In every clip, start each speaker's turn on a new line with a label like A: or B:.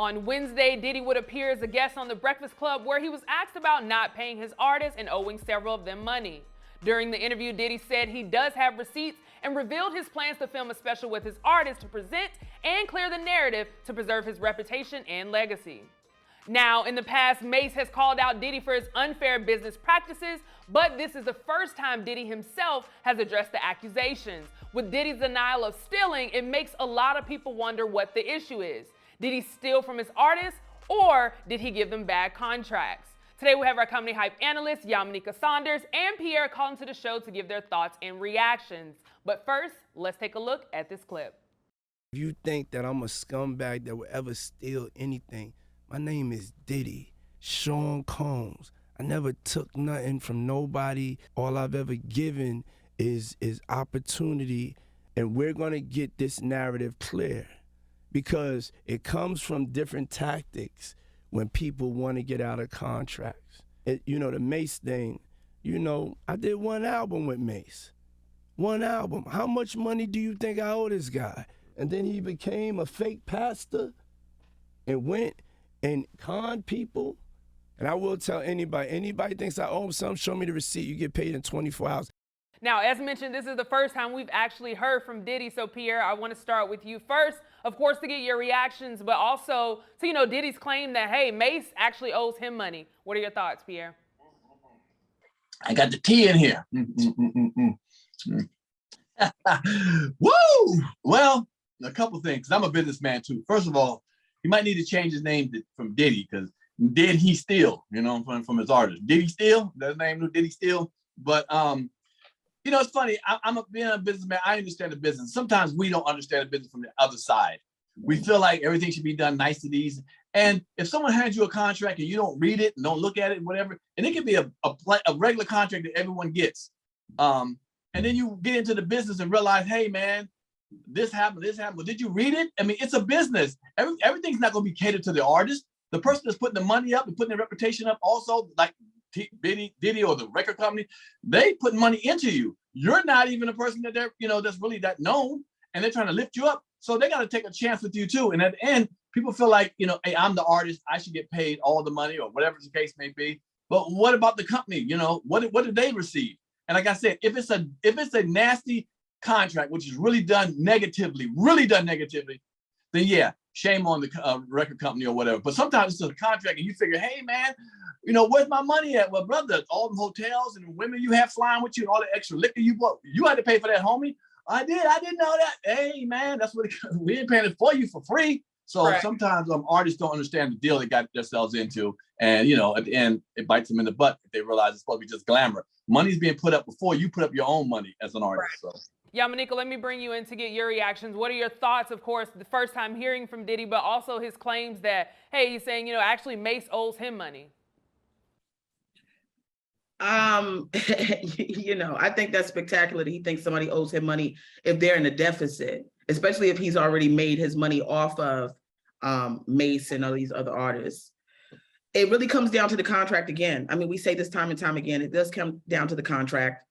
A: On Wednesday, Diddy would appear as a guest on The Breakfast Club, where he was asked about not paying his artists and owing several of them money. During the interview, Diddy said he does have receipts and revealed his plans to film a special with his artists to present and clear the narrative to preserve his reputation and legacy. Now, in the past, Mace has called out Diddy for his unfair business practices, but this is the first time Diddy himself has addressed the accusations. With Diddy's denial of stealing, it makes a lot of people wonder what the issue is. Did he steal from his artists, or did he give them bad contracts? Today we have our company hype analysts, Yamanika Saunders and Pierre calling to the show to give their thoughts and reactions. But first, let's take a look at this clip.
B: If you think that I'm a scumbag that will ever steal anything, my name is Diddy, Sean Combs. I never took nothing from nobody. All I've ever given is opportunity, and we're gonna get this narrative clear, because it comes from different tactics when people want to get out of contracts. The Mace thing, I did one album with Mace. One album. How much money do you think I owe this guy? And then he became a fake pastor and went and conned people. And I will tell anybody thinks I owe him something, show me the receipt. You get paid in 24 hours.
A: Now, as mentioned, this is the first time we've actually heard from Diddy. So, Pierre, I want to start with you first, of course, to get your reactions, but also to, Diddy's claim that, hey, Mace actually owes him money. What are your thoughts, Pierre?
C: I got the tea in here. Woo! Well, a couple things, 'cause I'm a businessman too. First of all, he might need to change his name from Diddy, because did he steal, from his artist? Did he steal? That's his name, Did he steal? But, it's funny. Being a businessman, I understand the business. Sometimes we don't understand the business from the other side. We feel like everything should be done niceties. And if someone hands you a contract and you don't read it and don't look at it, whatever, and it can be a regular contract that everyone gets. And then you get into the business and realize, hey, man, this happened. Well, did you read it? I mean, it's a business. Everything's not going to be catered to the artist. The person that's putting the money up and putting their reputation up also, like Diddy or the record company, they put money into you. You're not even a person that they're, that's really that known, and they're trying to lift you up. So they got to take a chance with you too. And at the end, people feel like, hey, I'm the artist. I should get paid all the money or whatever the case may be. But what about the company? What did they receive? And like I said, if it's a nasty contract, which is really done negatively, then yeah, shame on the record company or whatever. But sometimes it's a contract and you figure, hey, man, where's my money at? Well, brother, all the hotels and the women you have flying with you and all the extra liquor you bought, you had to pay for that, homie. I didn't know that. Hey, man, that's what we ain't paying it for you for free. So right. Sometimes artists don't understand the deal they got themselves into. And, at the end, it bites them in the butt if they realize it's supposed to be just glamour. Money's being put up before you put up your own money as an artist. Right. So.
A: Yamanika, let me bring you in to get your reactions. What are your thoughts, of course, the first time hearing from Diddy, but also his claims that, hey, he's saying, actually Mace owes him money?
D: I think that's spectacular that he thinks somebody owes him money if they're in a deficit, especially if he's already made his money off of Mace and all these other artists. It really comes down to the contract again. I mean, we say this time and time again, it does come down to the contract.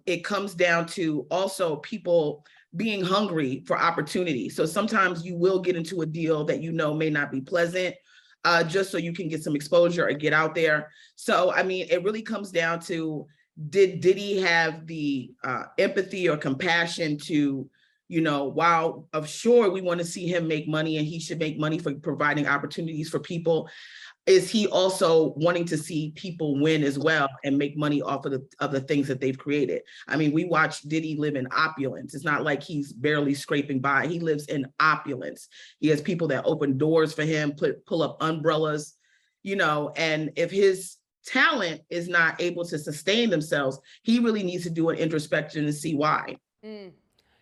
D: It comes down to also people being hungry for opportunity. So sometimes you will get into a deal that may not be pleasant, just so you can get some exposure or get out there. So, I mean, it really comes down to, did Diddy have the empathy or compassion to, while of sure we want to see him make money and he should make money for providing opportunities for people, is he also wanting to see people win as well and make money off of the things that they've created? I mean, we watch Diddy live in opulence. It's not like he's barely scraping by. He lives in opulence. He has people that open doors for him, pull up umbrellas, and if his talent is not able to sustain themselves, he really needs to do an introspection to see why.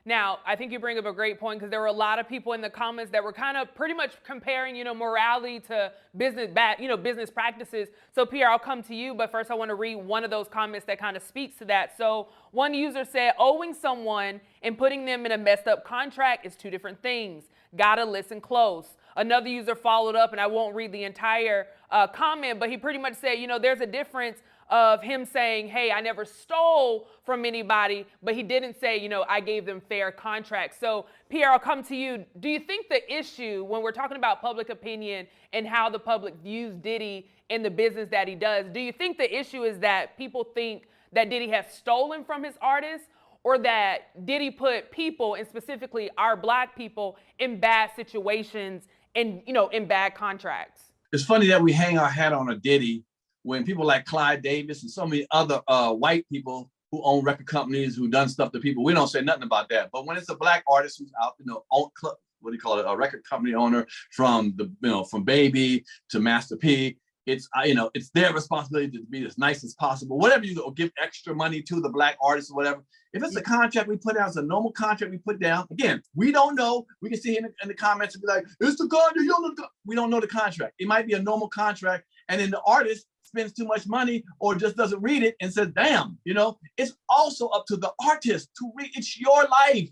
A: Now, I think you bring up a great point, because there were a lot of people in the comments that were kind of pretty much comparing, morality to business practices. So, Pierre, I'll come to you, but first I want to read one of those comments that kind of speaks to that. So, one user said, owing someone and putting them in a messed up contract is two different things. Gotta listen close. Another user followed up, and I won't read the entire comment, but he pretty much said, there's a difference of him saying, hey, I never stole from anybody, but he didn't say, I gave them fair contracts. So Pierre, I'll come to you. Do you think the issue when we're talking about public opinion and how the public views Diddy in the business that he does, do you think the issue is that people think that Diddy has stolen from his artists, or that Diddy put people, and specifically our Black people, in bad situations and, in bad contracts?
C: It's funny that we hang our hat on a Diddy when people like Clyde Davis and so many other white people who own record companies, who done stuff to people, we don't say nothing about that. But when it's a Black artist who's out, own club, what do you call it, a record company owner, from from Baby to Master P, it's it's their responsibility to be as nice as possible. Whatever you do, give extra money to the Black artists or whatever. If it's a contract we put down, it's a normal contract we put down. Again, we don't know. We can see in the comments and be like, it's the contract. We don't know the contract. It might be a normal contract, and then the artist spends too much money or just doesn't read it and says, damn, it's also up to the artist to read. It's your life.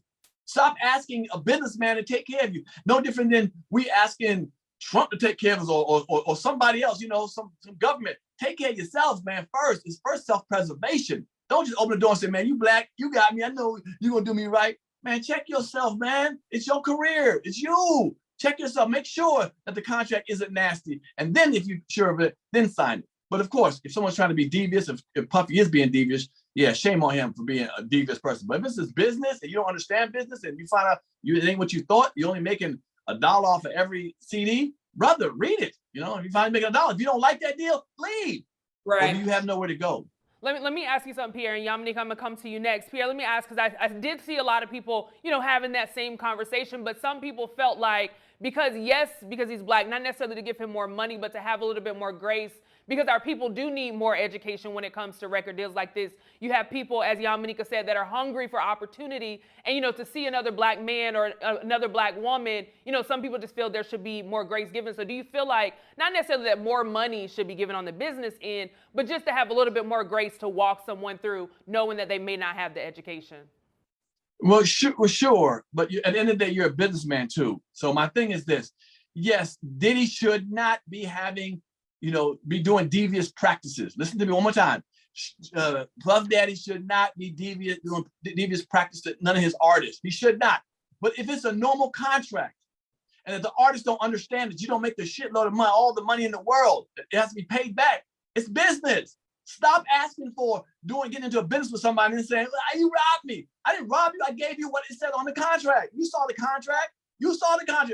C: Stop asking a businessman to take care of you. No different than we asking Trump to take care of us or somebody else, some government. Take care of yourselves, man, first. It's first self-preservation. Don't just open the door and say, man, you Black, you got me. I know you're going to do me right. Man, check yourself, man. It's your career. It's you. Check yourself. Make sure that the contract isn't nasty. And then if you're sure of it, then sign it. But of course, if someone's trying to be devious, if Puffy is being devious, yeah, shame on him for being a devious person. But if this is business and you don't understand business and you find out it ain't what you thought, you're only making $1 off of every CD, brother, read it. If you find making $1, if you don't like that deal, leave.
A: Right.
C: Or you have nowhere to go.
A: Let me ask you something, Pierre, and Yamaneika, I'm gonna come to you next. Pierre, let me ask, because I did see a lot of people, having that same conversation, but some people felt like because he's Black, not necessarily to give him more money, but to have a little bit more grace, because our people do need more education when it comes to record deals like this. You have people, as Yamaneika said, that are hungry for opportunity, and to see another Black man or another Black woman, some people just feel there should be more grace given. So do you feel like, not necessarily that more money should be given on the business end, but just to have a little bit more grace to walk someone through, knowing that they may not have the education?
C: Well, sure. But at the end of the day, you're a businessman too. So my thing is this. Yes, Diddy should not be having, be doing devious practices. Listen to me one more time. Puff Daddy should not be doing devious practice to none of his artists. He should not. But if it's a normal contract, and if the artists don't understand that you don't make the shitload of money, all the money in the world, it has to be paid back. It's business. Stop asking for getting into a business with somebody and saying, you robbed me. I didn't rob you. I gave you what it said on the contract. You saw the contract.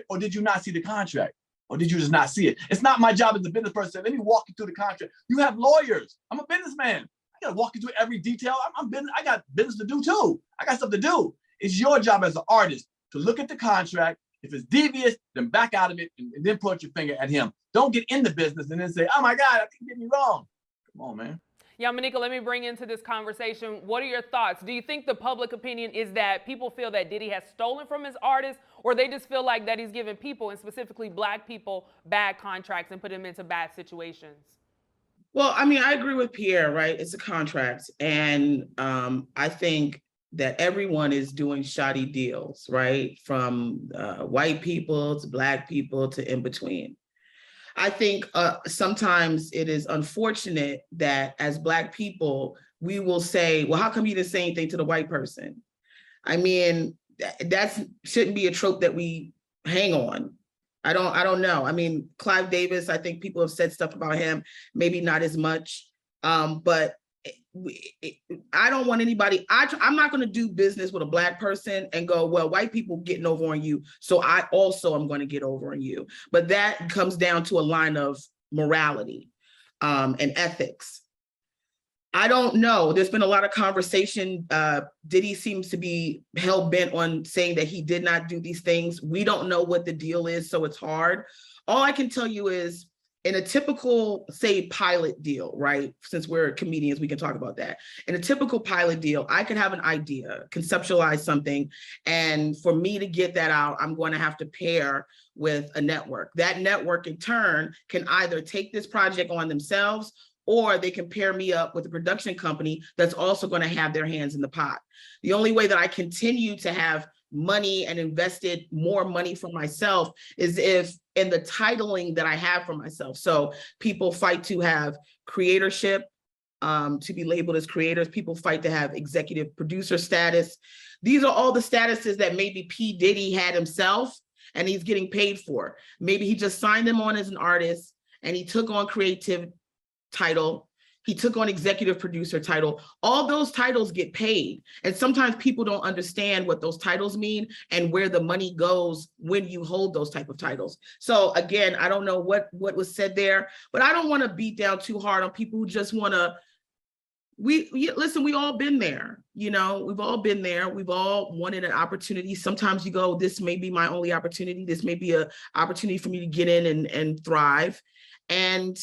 C: Or did you not see the contract? Or did you just not see it? It's not my job as a business person. Let me walk you through the contract. You have lawyers. I'm a businessman. I gotta walk you through every detail. I got business to do too. I got stuff to do. It's your job as an artist to look at the contract. If it's devious, then back out of it and then point your finger at him. Don't get in the business and then say, oh my God, I think you did me wrong. Come on, man.
A: Yamaneika, let me bring into this conversation. What are your thoughts? Do you think the public opinion is that people feel that Diddy has stolen from his artists, or they just feel like that he's giving people, and specifically Black people, bad contracts and put them into bad situations?
D: Well, I agree with Pierre, right? It's a contract. And I think that everyone is doing shoddy deals, right? From white people to Black people to in between. I think sometimes it is unfortunate that as Black people, we will say, well, how come you didn't say anything to the white person? That shouldn't be a trope that we hang on. I don't know. Clive Davis, I think people have said stuff about him, maybe not as much, but I don't want anybody, I'm not going to do business with a Black person and go, well, white people getting over on you, so I also am going to get over on you. But that comes down to a line of morality and ethics. I don't know. There's been a lot of conversation. Diddy seems to be hell-bent on saying that he did not do these things. We don't know what the deal is, so it's hard. All I can tell you is, in a typical, say, pilot deal, right? Since we're comedians, we can talk about that. In a typical pilot deal, I could have an idea, conceptualize something, and for me to get that out, I'm going to have to pair with a network. That network, in turn, can either take this project on themselves, or they can pair me up with a production company that's also going to have their hands in the pot. The only way that I continue to have money and invested more money for myself is if in the titling that I have for myself. So people fight to have creatorship, to be labeled as creators. People fight to have executive producer status. These are all the statuses that maybe P. Diddy had himself and he's getting paid for. Maybe he just signed them on as an artist and he took on creative title. He took on executive producer title. All those titles get paid. And sometimes people don't understand what those titles mean and where the money goes when you hold those type of titles. So again, I don't know what was said there, but I don't want to beat down too hard on people who just want to, listen, we all been there. You know, we've all been there. We've all wanted an opportunity. Sometimes you go, this may be my only opportunity. This may be an opportunity for me to get in and thrive. And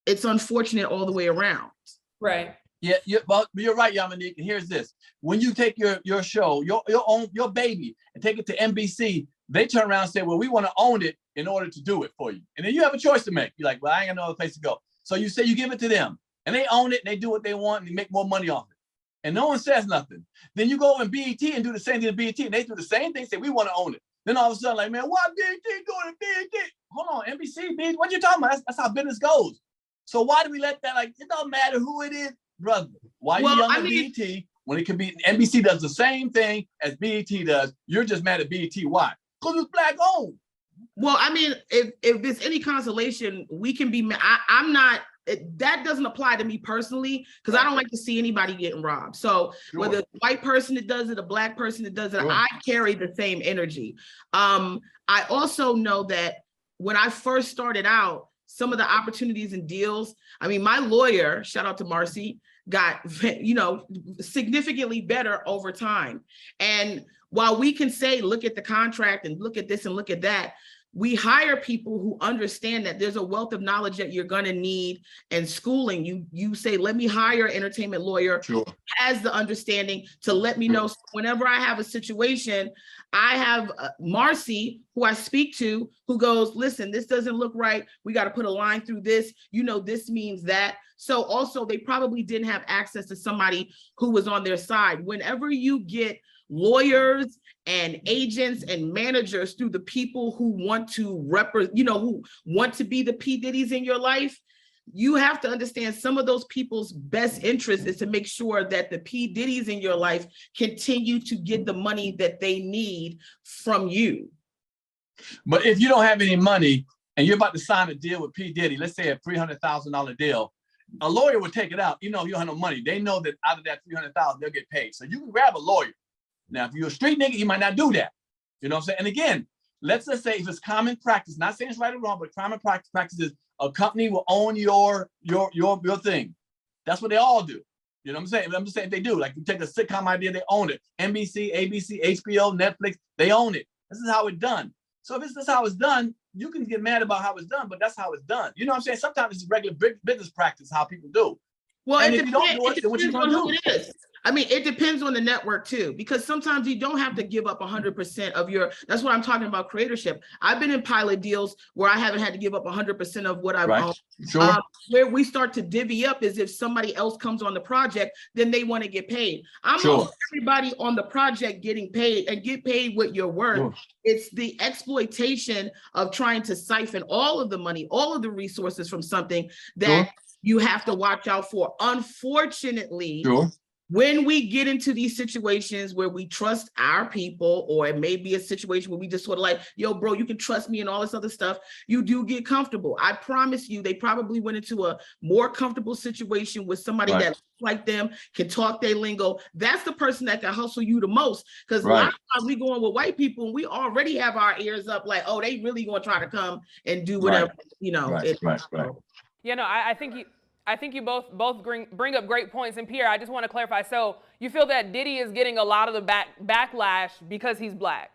D: it's unfortunate all the way around.
A: Right.
C: Yeah, but you're right, Yamanik. And here's this: when you take your show, your baby, and take it to NBC, they turn around and say, "Well, we want to own it in order to do it for you." And then you have a choice to make. You're like, "Well, I ain't got no other place to go." So you say you give it to them, and they own it, and they do what they want, and they make more money off it, and no one says nothing. Then you go in BET and do the same thing to BET, and they do the same thing, say, "We want to own it." Then all of a sudden, like, man, what BET doing to BET? Hold on, NBC, BET, what you talking about? That's how business goes. So why do we let that, like, it don't matter who it is, brother. Why you young at BET when it can be, NBC does the same thing as BET does. You're just mad at BET. Why? Because it's black owned.
D: Well, I mean, if it's any consolation, we can be, I'm not, that doesn't apply to me personally, because I don't like to see anybody getting robbed. So whether it's a white person that does it, a black person that does it, I carry the same energy. I also know that when I first started out, some of the opportunities and deals, I mean, my lawyer, shout out to Marcy, got, significantly better over time. And while we can say, look at the contract and look at this and look at that, we hire people who understand that there's a wealth of knowledge that you're going to need and schooling. You say, let me hire an entertainment lawyer, has the understanding to let me know. So whenever I have a situation, I have Marcy, who I speak to, who goes, listen, this doesn't look right. We got to put a line through this. This means that. So also they probably didn't have access to somebody who was on their side. Whenever you get lawyers and agents and managers through the people who want to who want to be the P. Diddy's in your life, you have to understand some of those people's best interest is to make sure that the P. Diddy's in your life continue to get the money that they need from you.
C: But if you don't have any money and you're about to sign a deal with P. Diddy, let's say a $300,000 deal, a lawyer would take it out. You don't have no money. They know that out of that $300,000, they'll get paid. So you can grab a lawyer. Now, if you're a street nigga, you might not do that. You know what I'm saying? And again, let's just say if it's common practice, not saying it's right or wrong, but common practice is a company will own your thing. That's what they all do. You know what I'm saying? I'm just saying they do. Like you take a sitcom idea, they own it. NBC, ABC, HBO, Netflix, they own it. This is how it's done. So if this is how it's done, you can get mad about how it's done, but that's how it's done. You know what I'm saying? Sometimes it's regular business practice, how people do.
D: Well,
C: and if you don't do it, then what you gonna do?
D: I mean, it depends on the network too, because sometimes you don't have to give up 100% of your, that's what I'm talking about, creatorship. I've been in pilot deals where I haven't had to give up 100% of what I've owned.
C: Sure.
D: Where we start to divvy up is if somebody else comes on the project, then they want to get paid. I'm on everybody on the project getting paid and get paid what you're worth. Sure. It's the exploitation of trying to siphon all of the money, all of the resources from something that you have to watch out for. Unfortunately, when we get into these situations where we trust our people, or it may be a situation where we just sort of like, yo, bro, you can trust me and all this other stuff, you do get comfortable. I promise you, they probably went into a more comfortable situation with somebody that looks like them, can talk their lingo. That's the person that can hustle you the most. Because a lot of times we go in with white people and we already have our ears up like, oh, they really gonna try to come and do whatever,
A: I think you both bring up great points. And Pierre, I just want to clarify. So you feel that Diddy is getting a lot of the backlash because he's black?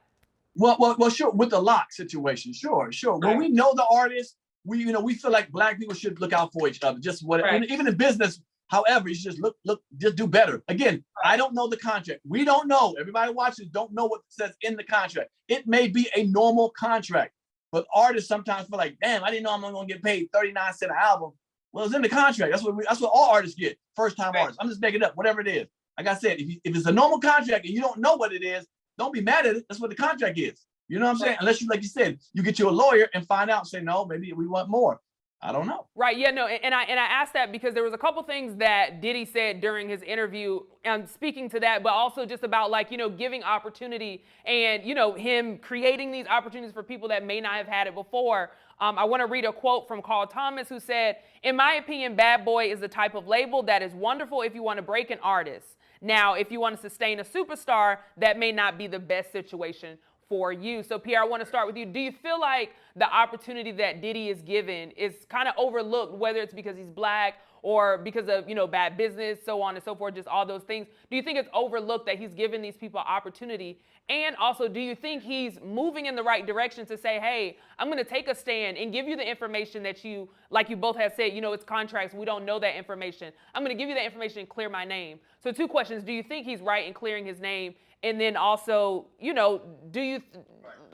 C: Well, sure. With the lock situation, sure. When we know the artist, we feel like black people should look out for each other. Just even in business. However, you should just just do better. Again, I don't know the contract. We don't know. Everybody watching don't know what it says in the contract. It may be a normal contract, but artists sometimes feel like, damn, I didn't know I'm only gonna get paid 39 cents an album. Well, it's in the contract. That's what all artists get. First-time artists. I'm just making it up, whatever it is. Like I said, if it's a normal contract and you don't know what it is, don't be mad at it. That's what the contract is. You know what I'm saying? Unless you, like you said, you get you a lawyer and find out, say, no, maybe we want more. I don't know.
A: Right. Yeah. No. And I asked that because there was a couple things that Diddy said during his interview, speaking to that, but also just about like giving opportunity and him creating these opportunities for people that may not have had it before. I want to read a quote from Carl Thomas, who said, "In my opinion, Bad Boy is the type of label that is wonderful if you want to break an artist. Now, if you want to sustain a superstar, that may not be the best situation for you." So Pierre, I want to start with you. Do you feel like the opportunity that Diddy is given is kind of overlooked, whether it's because he's black or because of, bad business, so on and so forth, just all those things? Do you think it's overlooked that he's given these people opportunity? And also, do you think he's moving in the right direction to say, hey, I'm going to take a stand and give you the information that you, like you both have said, it's contracts, we don't know that information. I'm going to give you that information and clear my name. So 2 questions. Do you think he's right in clearing his name? And then also, do you,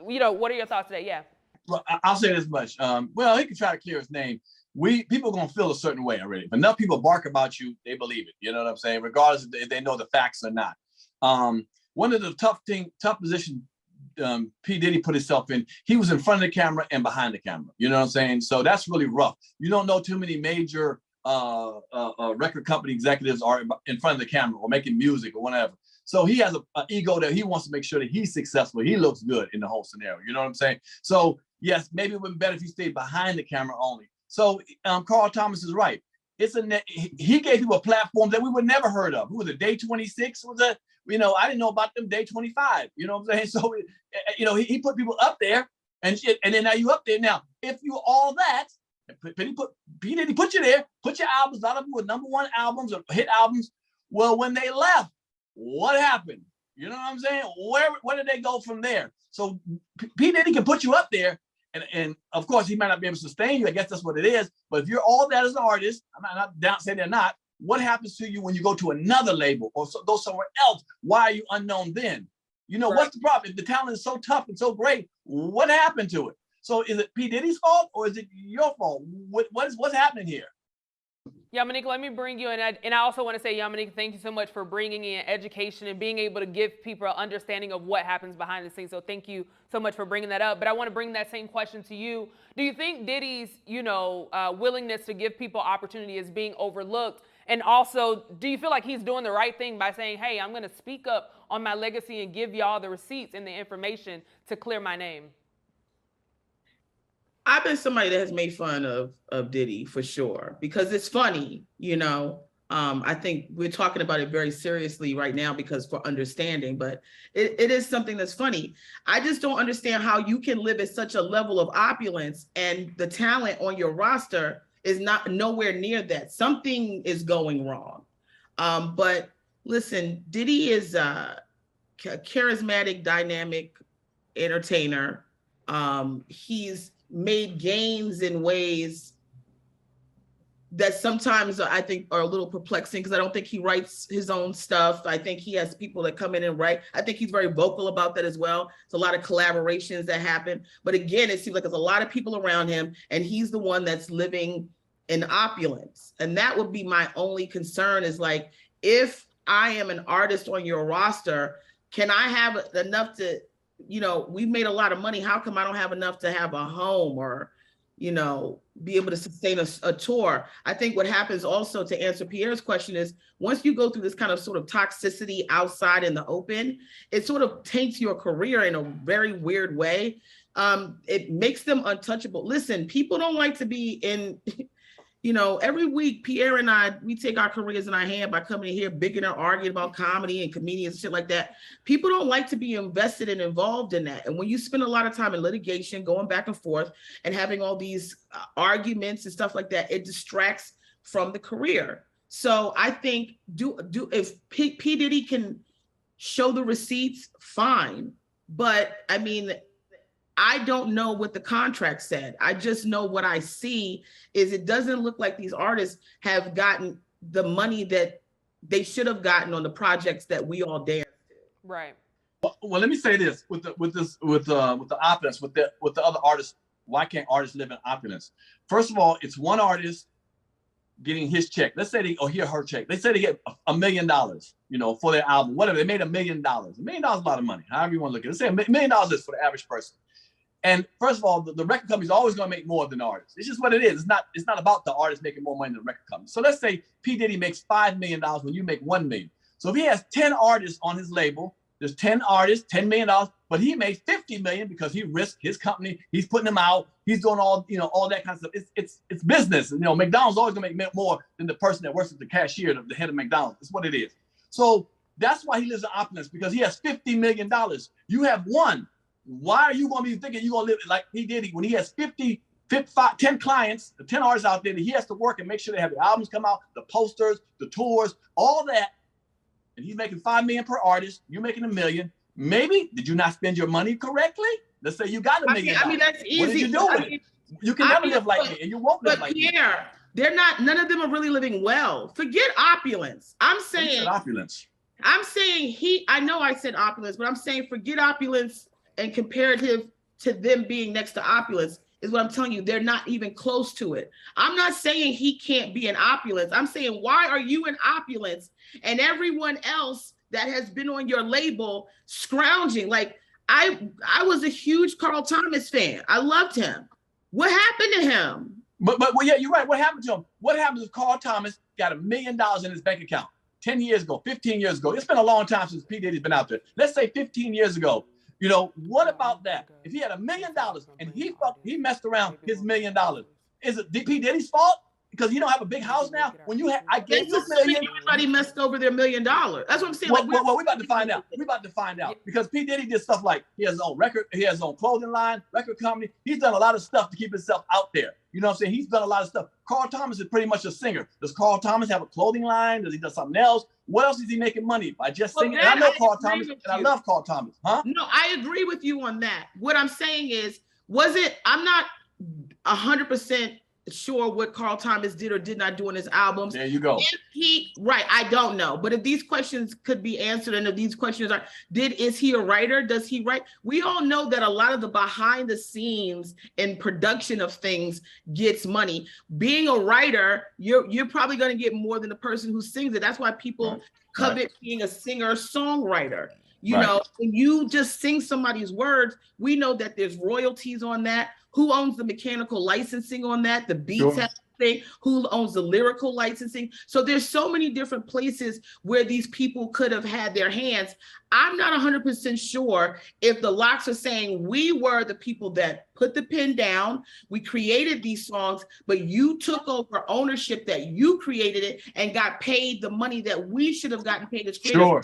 A: what are your thoughts today? Yeah.
C: Well, I'll say this much. Well, he can try to clear his name. People are gonna feel a certain way already. If enough people bark about you, they believe it. You know what I'm saying? Regardless if they know the facts or not. One of the tough positions P. Diddy put himself in, he was in front of the camera and behind the camera. You know what I'm saying? So that's really rough. You don't know too many major record company executives are in front of the camera or making music or whatever. So he has an ego that he wants to make sure that he's successful. He looks good in the whole scenario. You know what I'm saying? So yes, maybe it would be better if he stayed behind the camera only. So Carl Thomas is right. He gave people a platform that we would never heard of. Who was it? Day 26 was a, I didn't know about them. Day 25. You know what I'm saying? So he put people up there, and then now you up there. Now if you all that, P. Diddy put you there, put your albums. A lot of them were #1 albums or hit albums. Well, when they left, what happened? You know what I'm saying? Where did they go from there? So P. Diddy can put you up there, and of course he might not be able to sustain you. I guess that's what it is. But if you're all that as an artist, I'm not down saying they're not. What happens to you when you go to another label or go somewhere else? Why are you unknown then? Right. What's the problem? If the talent is so tough and so great, what happened to it? So is it P. Diddy's fault or is it your fault? What's happening here?
A: Yamaneika, let me bring you in. And I also want to say, Yamaneika, thank you so much for bringing in education and being able to give people an understanding of what happens behind the scenes. So thank you so much for bringing that up. But I want to bring that same question to you. Do you think Diddy's, willingness to give people opportunity is being overlooked? And also, do you feel like he's doing the right thing by saying, hey, I'm going to speak up on my legacy and give y'all the receipts and the information to clear my name?
D: I've been somebody that has made fun of Diddy for sure, because it's funny, I think we're talking about it very seriously right now because for understanding, but it is something that's funny. I just don't understand how you can live at such a level of opulence and the talent on your roster is not nowhere near that. Something is going wrong. But listen, Diddy is a charismatic, dynamic entertainer. He's made gains in ways that sometimes I think are a little perplexing because I don't think he writes his own stuff. I think he has people that come in and write. I think he's very vocal about that as well. It's a lot of collaborations that happen. But again, it seems like there's a lot of people around him and he's the one that's living in opulence. And that would be my only concern is like, if I am an artist on your roster, can I have enough to, we've made a lot of money. How come I don't have enough to have a home or, be able to sustain a tour? I think what happens also, to answer Pierre's question, is once you go through this kind of sort of toxicity outside in the open, it sort of taints your career in a very weird way. It makes them untouchable. Listen, people don't like to be in, every week, Pierre and I, we take our careers in our hand by coming in here bigging and arguing about comedy and comedians and shit like that. People don't like to be invested and involved in that. And when you spend a lot of time in litigation, going back and forth and having all these arguments and stuff like that, it distracts from the career. So I think if P. Diddy can show the receipts, fine. But I mean, I don't know what the contract said. I just know what I see is it doesn't look like these artists have gotten the money that they should have gotten on the projects that we all danced to.
A: Right.
C: Well, let me say this with the opulence, with the other artists. Why can't artists live in opulence? First of all, it's one artist getting his check. Let's say her check. They say they get $1 million, for their album, whatever. They made $1 million. $1 million is a lot of money. However you want to look at it. Let's say $1 million is for the average person. And first of all, the record company's always going to make more than the artist. It's just what it is. It's not about the artist making more money than the record company. So let's say P. Diddy makes $5 million when you make $1 million. So if he has 10 artists on his label, there's 10 artists, $10 million, but he made $50 million because he risked his company. He's putting them out. He's doing all that kind of stuff. It's business. McDonald's always gonna make more than the person that works as the cashier, the head of McDonald's. That's what it is. So that's why he lives in opulence, because he has $50 million. You have one. Why are you going to be thinking you're going to live like he did when he has 10 clients, 10 artists out there that he has to work and make sure they have the albums come out, the posters, the tours, all that. And he's making $5 million per artist. You're making $1 million. Maybe did you not spend your money correctly? Let's say you got $1 million.
D: I mean, that's easy.
C: What did you do with it? You can never live like me, and you won't live like me. But
D: Pierre, they're not. None of them are really living well. Forget opulence. I'm saying
C: opulence.
D: I'm saying I know I said opulence, but I'm saying forget opulence and comparative to them being next to opulence is what I'm telling you. They're not even close to it. I'm not saying he can't be in opulence. I'm saying, why are you in opulence and everyone else that has been on your label scrounging? Like I was a huge Carl Thomas fan. I loved him. What happened to him?
C: But well, yeah, you're right. What happened to him? What happened is Carl Thomas got $1 million in his bank account 10 years ago, 15 years ago. It's been a long time since P. Diddy's been out there. Let's say 15 years ago. What about that? If he had $1 million and he messed around his $1 million, is it P. Diddy's fault? Because you don't have a big house now. When I gave you $1 million,
D: everybody messed over their $1 million. That's what I'm saying.
C: Well, we're about to find out. We're about to find out because P. Diddy did stuff like he has his own record, he has his own clothing line, record company. He's done a lot of stuff to keep himself out there. You know what I'm saying? He's done a lot of stuff. Carl Thomas is pretty much a singer. Does Carl Thomas have a clothing line? Does he do something else? What else is he making money by just singing? And I know Carl Thomas, and I love Carl Thomas. Huh?
D: No, I agree with you on that. What I'm saying is, I'm not 100% sure what Carl Thomas did or did not do on his albums.
C: There you go.
D: I don't know. But if these questions could be answered, and if these questions is he a writer? Does he write? We all know that a lot of the behind the scenes and production of things gets money. Being a writer, you're probably going to get more than the person who sings it. That's why people covet being a singer songwriter. You know, when you just sing somebody's words, we know that there's royalties on that. Who owns the mechanical licensing on that? The beats have to thing, who owns the lyrical licensing. So there's so many different places where these people could have had their hands. I'm not 100% sure if the Lox are saying we were the people that put the pen down, we created these songs, but you took over ownership that you created it and got paid the money that we should have gotten paid as creators. Sure.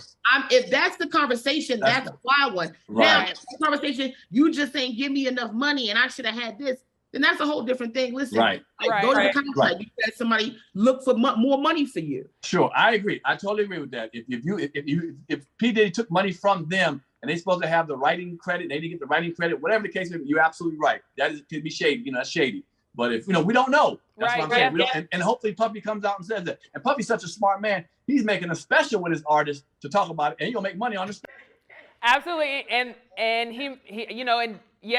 D: If that's the conversation, that's a wild one. Right. Now, if the conversation, you just saying, give me enough money and I should have had this, then that's a whole different thing. Listen, go to the contract. You said somebody look for more money for you.
C: Sure, I agree. I totally agree with that. If P. Diddy took money from them and they're supposed to have the writing credit, they didn't get the writing credit, whatever the case may be, you're absolutely right. That could be shady. That's shady. But if we don't know. That's what I'm saying. We don't, and hopefully Puffy comes out and says that. And Puffy's such a smart man. He's making a special with his artists to talk about it, and he'll make money on the special.
A: Absolutely, and he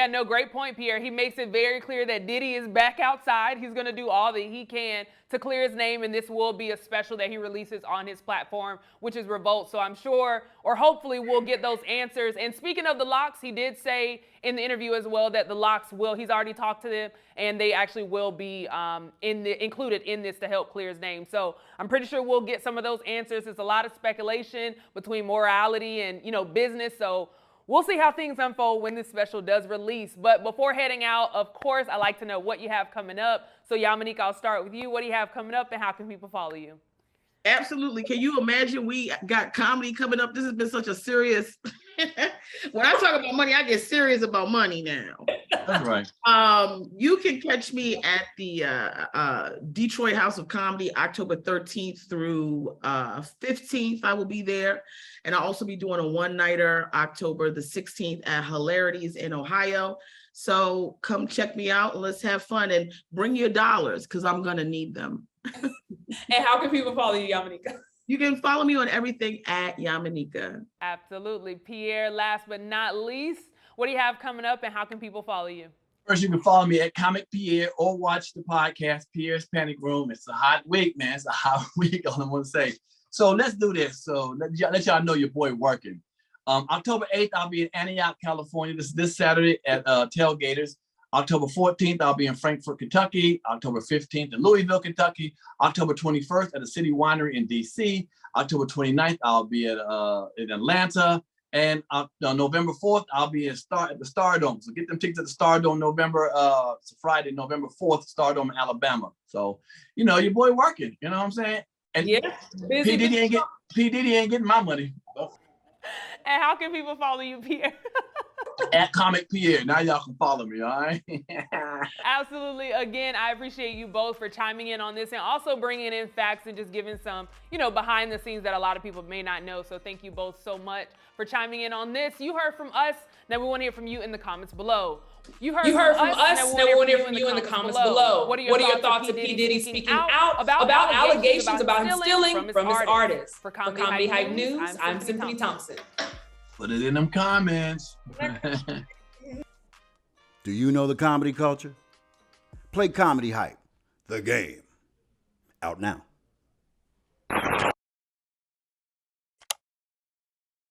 A: no, great point, Pierre. He makes it very clear that Diddy is back outside. He's going to do all that he can to clear his name, and this will be a special that he releases on his platform, which is Revolt. So I'm sure, or hopefully, we'll get those answers. And speaking of the Lox, he did say in the interview as well that the Lox he's already talked to them, and they actually will be included in this to help clear his name. So I'm pretty sure we'll get some of those answers. It's a lot of speculation between morality and, business. So we'll see how things unfold when this special does release. But before heading out, of course, I like to know what you have coming up. So Yamaneika, I'll start with you. What do you have coming up and how can people follow you?
D: Absolutely. Can you imagine we got comedy coming up? This has been such a serious, when I talk about money, I get serious about money now.
C: That's right.
D: You can catch me at the Detroit House of Comedy, October 13th through 15th. I will be there. And I'll also be doing a one-nighter October the 16th at Hilarities in Ohio. So come check me out and let's have fun and bring your dollars because I'm going to need them.
E: And how can people follow you, Yamaneika?
D: You can follow me on everything at Yamaneika.
A: Absolutely. Pierre, last but not least, what do you have coming up and how can people follow you?
C: First, you can follow me at Comic Pierre or watch the podcast, Pierre's Panic Room. It's a hot week, man. It's a hot week, all I want to say. So let's do this. So let y'all know your boy working. October 8th, I'll be in Antioch, California. This Saturday at Tailgaters. October 14th, I'll be in Frankfort, Kentucky. October 15th in Louisville, Kentucky. October 21st at the City Winery in DC. October 29th, I'll be at in Atlanta. And November 4th, I'll be at the Stardome. So get them tickets at the Stardome it's Friday, November 4th, Stardome in Alabama. So, you know, your boy working, you know what I'm saying? And
E: Yeah,
C: P. Diddy ain't getting my money.
A: And how can people follow you, Pierre?
C: At Comic Pierre. Now y'all can follow me, all right?
A: Absolutely. Again, I appreciate you both for chiming in on this and also bringing in facts and just giving some, you know, behind the scenes that a lot of people may not know. So thank you both so much for chiming in on this. You heard from us. Now we want to hear from you in the comments below. You heard from us. Now we want to hear from you in the comments below. What are your thoughts of P. Diddy speaking out about allegations about him stealing from his artists? For Comedy Hype News, I'm Simply Thompson.
C: Put it in them comments.
F: Do you know the comedy culture? Play Comedy Hype, the game. Out now.